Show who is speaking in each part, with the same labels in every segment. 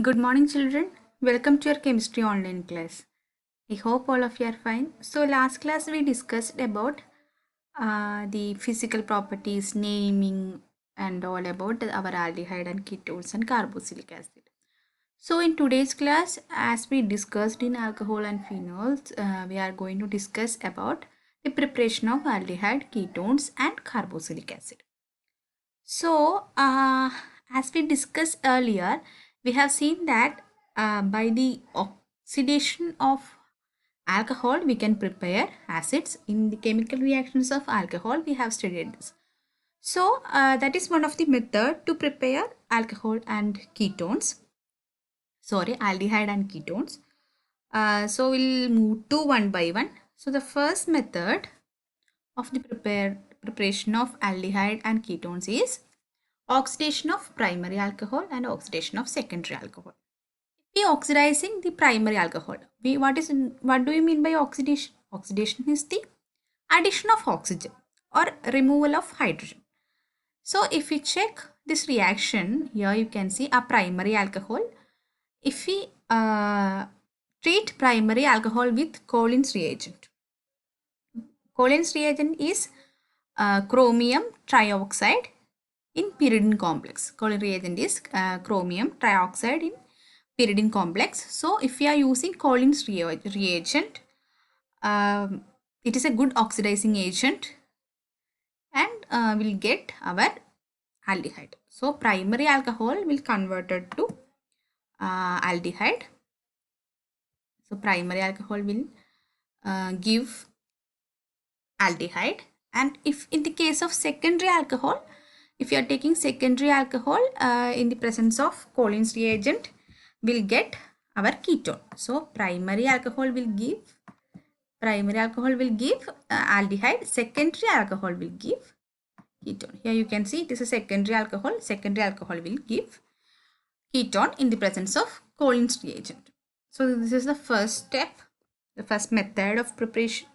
Speaker 1: Good morning, children. Welcome to your chemistry online class. I hope all of you are fine. So, last class we discussed about the physical properties, naming, and all about our aldehyde and ketones and carboxylic acid. So, in today's class, as we discussed in alcohol and phenols, we are going to discuss about the preparation of aldehyde, ketones, and carboxylic acid. So, as we discussed earlier, we have seen that by the oxidation of alcohol, we can prepare acids. In the chemical reactions of alcohol, we have studied this. So, that is one of the method to prepare alcohol and ketones. Sorry, aldehyde and ketones. So, we'll move to one by one. So, the first method of the preparation of aldehyde and ketones is oxidation of primary alcohol and oxidation of secondary alcohol. We oxidizing the primary alcohol. What do you mean by oxidation? Oxidation is the addition of oxygen or removal of hydrogen. So if we check this reaction, here you can see a primary alcohol. If we treat primary alcohol with Collins reagent. Collins reagent is chromium trioxide in pyridine complex. Collins reagent is chromium trioxide in pyridine complex. So if we are using Collins reagent, it is a good oxidizing agent and we'll get our aldehyde. So primary alcohol will converted to aldehyde. So primary alcohol will give aldehyde, and if in the case of secondary alcohol, if you are taking secondary alcohol in the presence of Collins reagent, we'll get our ketone. So primary alcohol will give aldehyde, secondary alcohol will give ketone. Here you can see it is a secondary alcohol. Secondary alcohol will give ketone in the presence of Collins reagent. So this is the first step, the first method of preparation.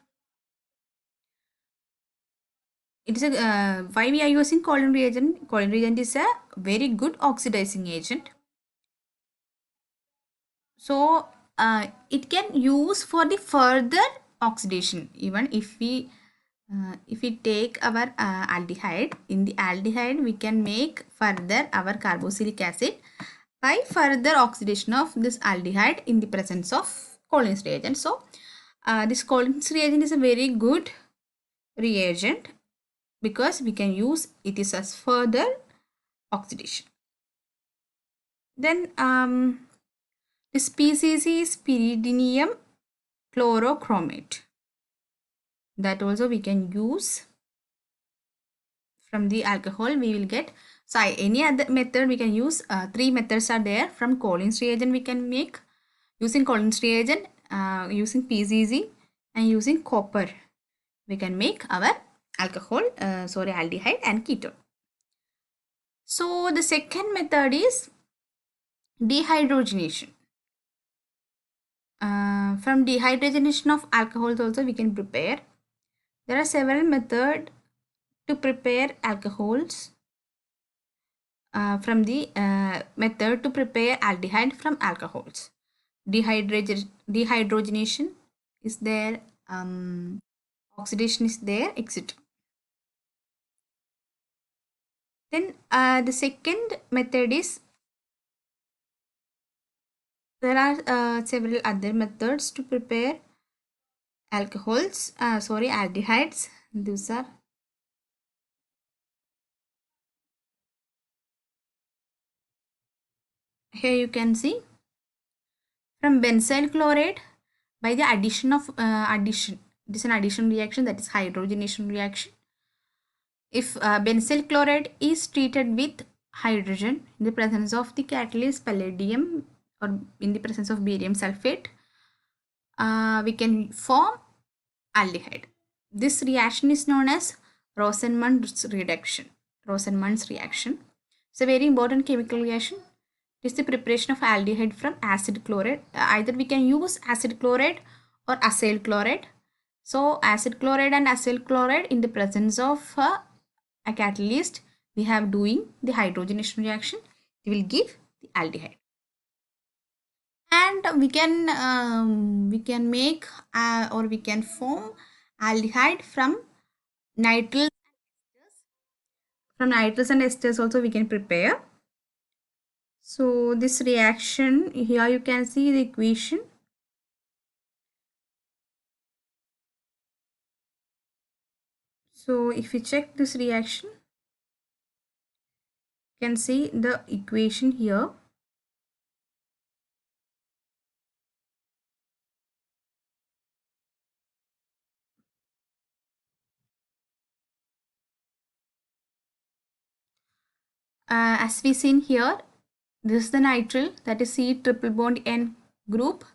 Speaker 1: It is a why we are using Collins reagent. Collins reagent is a very good oxidizing agent. So it can use for the further oxidation. Even if we take our aldehyde, in the aldehyde we can make further our carboxylic acid by further oxidation of this aldehyde in the presence of Collins reagent. So this Collins reagent is a very good reagent because we can use it is as further oxidation. Then the species is pyridinium chlorochromate. That also we can use from the alcohol. We will get, so any other method we can use. Three methods are there. From Collins reagent we can make, using Collins reagent, using PCC, and using copper we can make our alcohol, aldehyde and ketone. So the second method is dehydrogenation. From dehydrogenation of alcohols also we can prepare. There are several methods to prepare alcohols. From the method to prepare aldehyde from alcohols. Dehydrogenation is there, oxidation is there, etc. Then the second method is, there are several other methods to prepare alcohols, aldehydes. These are, here you can see, from benzyl chloride by the addition of addition. It is an addition reaction, that is hydrogenation reaction. If benzyl chloride is treated with hydrogen in the presence of the catalyst palladium or in the presence of barium sulfate, we can form aldehyde. This reaction is known as Rosenmund's reaction. It's a very important chemical reaction. It is the preparation of aldehyde from acid chloride. Either we can use acid chloride or acyl chloride. So acid chloride and acyl chloride in the presence of a catalyst, we have doing the hydrogenation reaction, they will give the aldehyde. And we can make or we can form aldehyde from nitriles. From nitriles and esters also we can prepare. So this reaction, here you can see the equation. So if you check this reaction, you can see the equation here. As we seen here, this is the nitrile, that is C triple bond N group,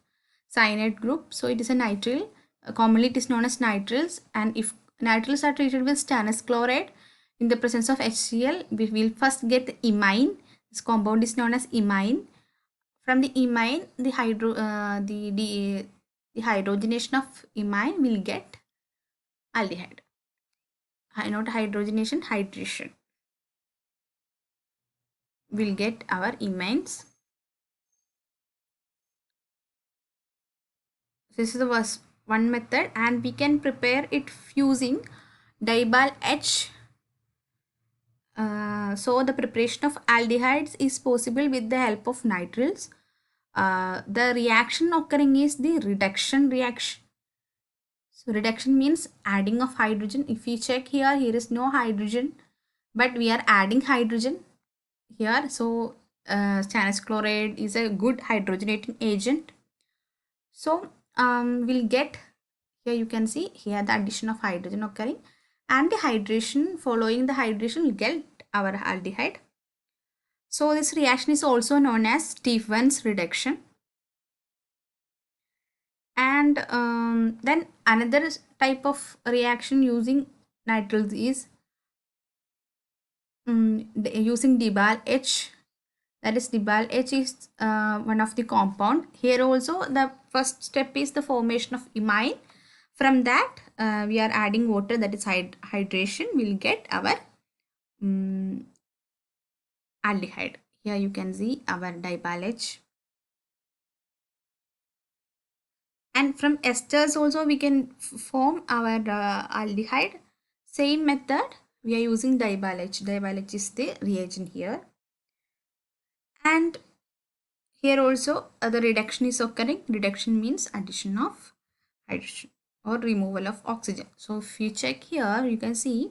Speaker 1: cyanide group. So it is a nitrile. Commonly it is known as nitriles, and if nitriles are treated with stannous chloride in the presence of HCl, we will first get imine. This compound is known as imine. From the imine, the hydrogenation of imine will get aldehyde. Not hydrogenation, hydration. We'll get our imines. This is the one method, and we can prepare it using dibalh H. So the preparation of aldehydes is possible with the help of nitriles. The reaction occurring is the reduction reaction. So reduction means adding of hydrogen. If we check here, here is no hydrogen, but we are adding hydrogen here. So stannous chloride is a good hydrogenating agent. So we'll get, here you can see here the addition of hydrogen occurring, and the hydration, following the hydration will get our aldehyde. So this reaction is also known as Stefan's reduction. And then another type of reaction using nitriles is using dibalh H. That is, dibalh H is one of the compound. Here also the first step is the formation of imine. From that we are adding water, that is hydration. We'll get our aldehyde. Here you can see our dibalh H. And from esters also we can form our aldehyde. Same method, we are using dibalh H. Dibalh H is the reagent here. And here also the reduction is occurring. Reduction means addition of hydrogen or removal of oxygen. So if you check here, you can see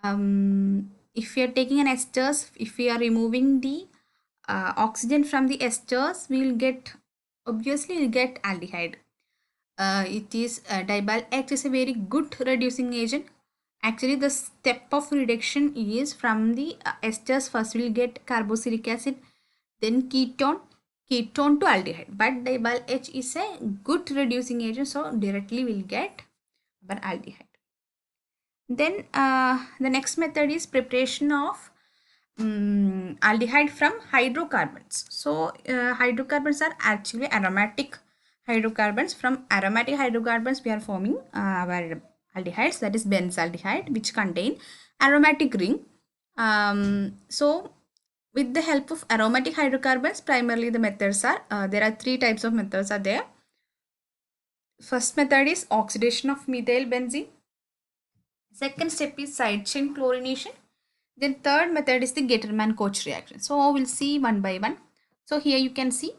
Speaker 1: if we are taking an esters, if we are removing the oxygen from the esters, we will get, obviously we'll get aldehyde. It is dibalh H is a very good reducing agent. Actually the step of reduction is from the esters. First we'll get carboxylic acid, then ketone to aldehyde, but dibalh H is a good reducing agent, so directly we'll get our aldehyde. Then the next method is preparation of aldehyde from hydrocarbons. So hydrocarbons are actually aromatic hydrocarbons. From aromatic hydrocarbons we are forming our aldehydes, that is benzaldehyde, which contain aromatic ring. So with the help of aromatic hydrocarbons, primarily the methods are there are three types of methods are there. First method is oxidation of methyl benzene. Second step is side chain chlorination. Then third method is the Getterman-Koch reaction. So we'll see one by one. So here you can see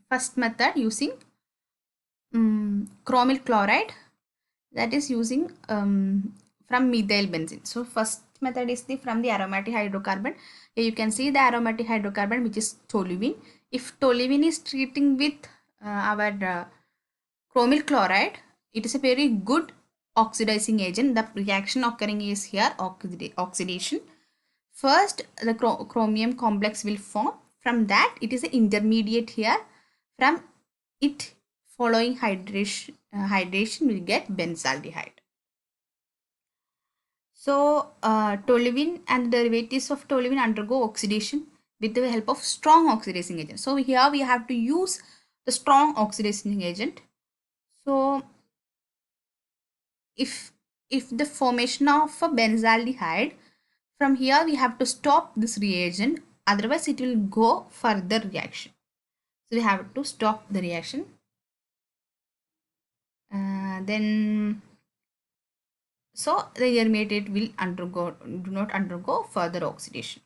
Speaker 1: first method using chromyl chloride, that is using from methyl benzene. So first method is from the aromatic hydrocarbon. Here you can see the aromatic hydrocarbon, which is toluene. If toluene is treating with our chromyl chloride, it is a very good oxidizing agent. The reaction occurring is here oxidation. First the chromium complex will form. From that it is an intermediate here. From it, following hydration will get benzaldehyde. So toluene and the derivatives of toluene undergo oxidation with the help of strong oxidizing agent. So here we have to use the strong oxidizing agent. So if the formation of a benzaldehyde, from here we have to stop this reagent otherwise it will go further reaction. So we have to stop the reaction. Then so the intermediate will do not undergo further oxidation.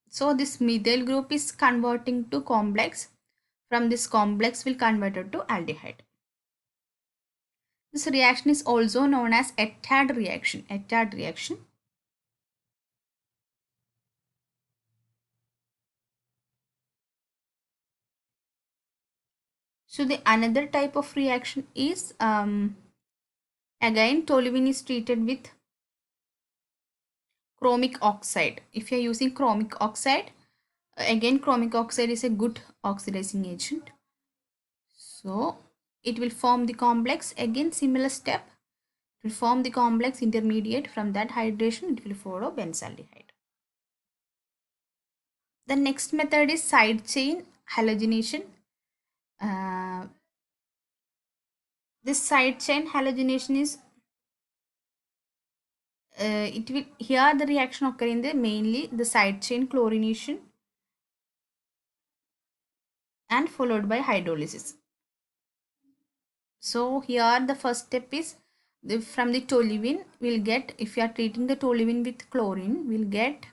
Speaker 1: So this methyl group is converting to complex. From this complex will convert it to aldehyde. This reaction is also known as Etard reaction. Etard reaction. So the another type of reaction is again toluene is treated with chromic oxide. If you are using chromic oxide, again chromic oxide is a good oxidizing agent. So it will form the complex, again similar step. It will form the complex intermediate. From that hydration it will follow benzaldehyde. The next method is side chain halogenation. This side chain halogenation is it will here the reaction occur in the mainly the side chain chlorination and followed by hydrolysis. So here the first step is from the toluene we'll get, if you are treating the toluene with chlorine, we'll get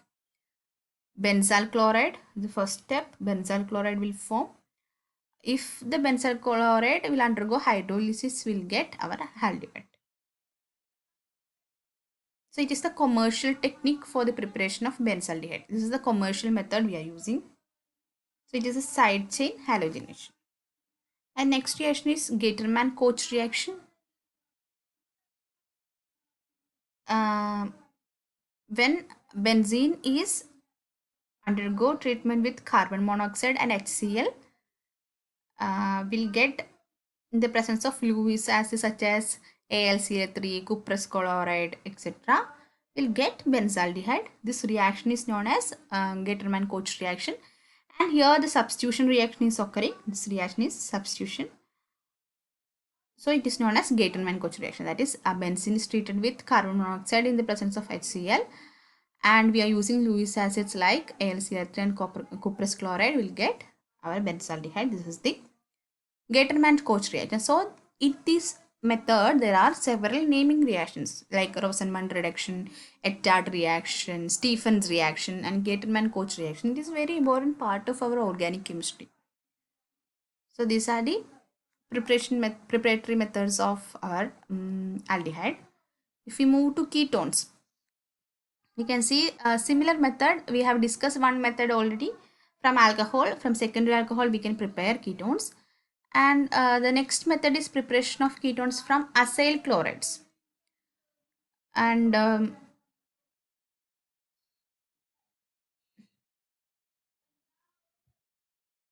Speaker 1: benzyl chloride. The first step, benzyl chloride will form. If the benzyl chloride will undergo hydrolysis, we'll get our aldehyde. So it is the commercial technique for the preparation of benzaldehyde. This is the commercial method we are using. So it is a side chain halogenation. And next reaction is Gaterman-Koch reaction. When benzene is undergo treatment with carbon monoxide and HCl, will get in the presence of Lewis acids such as AlCl3, cuprous chloride, etc. will get benzaldehyde. This reaction is known as Gaterman-Koch reaction. And here the substitution reaction is occurring. This reaction is substitution. So it is known as Gaterman-Koch reaction. That is, a benzene is treated with carbon monoxide in the presence of HCl, and we are using Lewis acids like AlCl3 and cuprous chloride. Will get our benzaldehyde. This is the Gaterman-Koch reaction. So in this method there are several naming reactions like Rosenmund reduction, Etard reaction, Stephens reaction, and Gaterman-Koch reaction. It is a very important part of our organic chemistry. So these are the preparatory methods of our aldehyde. If we move to ketones, we can see a similar method. We have discussed one method already. From alcohol, from secondary alcohol we can prepare ketones. And the next method is preparation of ketones from acyl chlorides. And